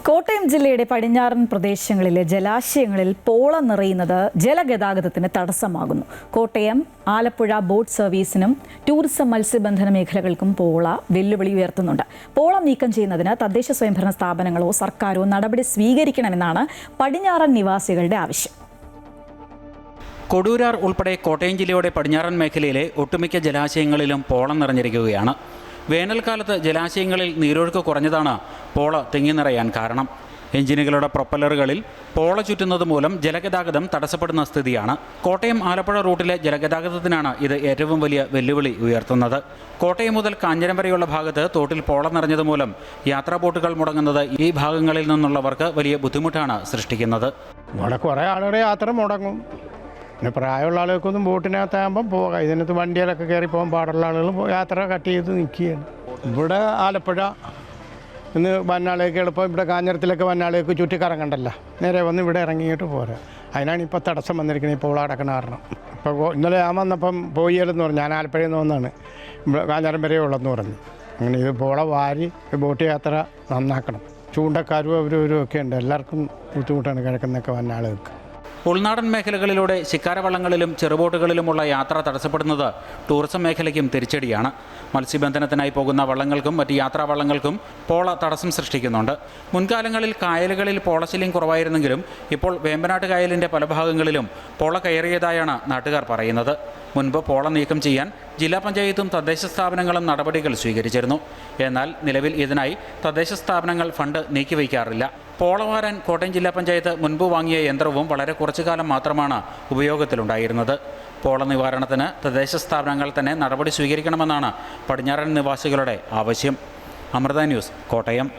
കോട്ടയം ജില്ലയുടെ പടിഞ്ഞാറൻ പ്രദേശങ്ങളിലെ ജലാശയങ്ങളിൽ പോള നിറയുന്നത് ജലഗതാഗതത്തിന് തടസ്സമാകുന്നു. കോട്ടയം, ആലപ്പുഴ ബോട്ട് സർവീസിനും ടൂറിസം മത്സ്യബന്ധന മേഖലകൾക്കും പോള വെല്ലുവിളി ഉയർത്തുന്നുണ്ട്. പോള നീക്കം ചെയ്യുന്നതിന് തദ്ദേശ സ്വയംഭരണ സ്ഥാപനങ്ങളോ സർക്കാരോ നടപടി സ്വീകരിക്കണമെന്നാണ് പടിഞ്ഞാറൻ നിവാസികളുടെ ആവശ്യം. കൊടൂരാർ ഉൾപ്പെടെ കോട്ടയം ജില്ലയുടെ പടിഞ്ഞാറൻ മേഖലയിലെ ഒട്ടുമിക്ക ജലാശയങ്ങളിലും പോള നിറഞ്ഞിരിക്കുകയാണ്. വേനൽക്കാലത്ത് ജലാശയങ്ങളിൽ നീരൊഴുക്ക് കുറഞ്ഞതാണ് പോള തിങ്ങി നിറയാൻ കാരണം. എഞ്ചിനുകളുടെ പ്രൊപ്പല്ലറുകളിൽ പോള ചുറ്റുന്നത് മൂലം ജലഗതാഗതം തടസ്സപ്പെടുന്ന സ്ഥിതിയാണ്. കോട്ടയം ആലപ്പുഴ റൂട്ടിലെ ജലഗതാഗതത്തിനാണ് ഇത് ഏറ്റവും വലിയ വെല്ലുവിളി ഉയർത്തുന്നത്. കോട്ടയം മുതൽ കാഞ്ഞിരം വരെയുള്ള ഭാഗത്ത് തോട്ടിൽ പോള നിറഞ്ഞത് മൂലം യാത്രാ ബോട്ടുകൾ മുടങ്ങുന്നത് ഈ ഭാഗങ്ങളിൽ നിന്നുള്ളവർക്ക് വലിയ ബുദ്ധിമുട്ടാണ് സൃഷ്ടിക്കുന്നത്. ഇവിടെ കുറേ ആളുകളുടെ യാത്ര മുടങ്ങും. പിന്നെ പ്രായമുള്ള ആളുകൾക്കൊന്നും ബോട്ടിനകത്താകുമ്പം പോകാം. ഇതിനകത്ത് വണ്ടിയിലൊക്കെ കയറി പോകാൻ പാടുള്ള ആളുകൾ യാത്ര കട്ട് ചെയ്ത് നിൽക്കുകയാണ്. ഇവിടെ ആലപ്പുഴ ഇന്ന് വന്നാളേക്ക് എളുപ്പം ഇവിടെ കാഞ്ഞിരത്തിലൊക്കെ വന്നാളേക്ക് ചുറ്റി കറങ്ങണ്ടല്ല, നേരെ വന്ന് ഇവിടെ ഇറങ്ങിയിട്ട് പോരാ. അതിനാണ് ഇപ്പോൾ തടസ്സം വന്നിരിക്കുന്നത്, ഇപ്പോൾ അടക്കണ കാരണം. ഇപ്പോൾ ഇന്നലെ ഞാൻ വന്നപ്പം പോയില്ലെന്ന് പറഞ്ഞു, ഞാൻ ആലപ്പുഴയിൽ നിന്ന് വന്നാണ്, ഇവിടെ കാഞ്ഞിരം വരെ ഉള്ളതെന്ന് പറഞ്ഞു. അങ്ങനെ ഇത് പോള വാരി ബോട്ട് യാത്ര നന്നാക്കണം. ചൂണ്ടക്കാരും അവരും ഒക്കെ ഉണ്ട്, എല്ലാവർക്കും ബുദ്ധിമുട്ടാണ് കിഴക്കുന്നൊക്കെ വന്നാളുകൾക്ക്. ഉൾനാടൻ മേഖലകളിലൂടെ ശിക്കാരവള്ളങ്ങളിലും ചെറുബോട്ടുകളിലുമുള്ള യാത്ര തടസ്സപ്പെടുന്നത് ടൂറിസം മേഖലയ്ക്കും തിരിച്ചടിയാണ്. മത്സ്യബന്ധനത്തിനായി പോകുന്ന വള്ളങ്ങൾക്കും മറ്റ് യാത്രാവള്ളങ്ങൾക്കും പോള തടസ്സം സൃഷ്ടിക്കുന്നുണ്ട്. മുൻകാലങ്ങളിൽ കായലുകളിൽ പോളശല്യം കുറവായിരുന്നെങ്കിലും ഇപ്പോൾ വേമ്പനാട്ട് കായലിൻ്റെ പല ഭാഗങ്ങളിലും പോള കയറിയതായാണ് നാട്ടുകാർ പറയുന്നത്. മുൻപ് പോള നീക്കം ചെയ്യാൻ ജില്ലാ പഞ്ചായത്തും തദ്ദേശ സ്ഥാപനങ്ങളും നടപടികൾ സ്വീകരിച്ചിരുന്നു. എന്നാൽ നിലവിൽ ഇതിനായി തദ്ദേശ സ്ഥാപനങ്ങൾ ഫണ്ട് നീക്കിവയ്ക്കാറില്ല. പോള വാരാൻ കോട്ടയം ജില്ലാ പഞ്ചായത്ത് മുൻപ് വാങ്ങിയ യന്ത്രവും വളരെ കുറച്ചു കാലം മാത്രമാണ് ഉപയോഗത്തിലുണ്ടായിരുന്നത്. പോള നിവാരണത്തിന് തദ്ദേശ സ്ഥാപനങ്ങൾ തന്നെ നടപടി സ്വീകരിക്കണമെന്നാണ് പടിഞ്ഞാറൻ നിവാസികളുടെ ആവശ്യം. അമൃത ന്യൂസ്, കോട്ടയം.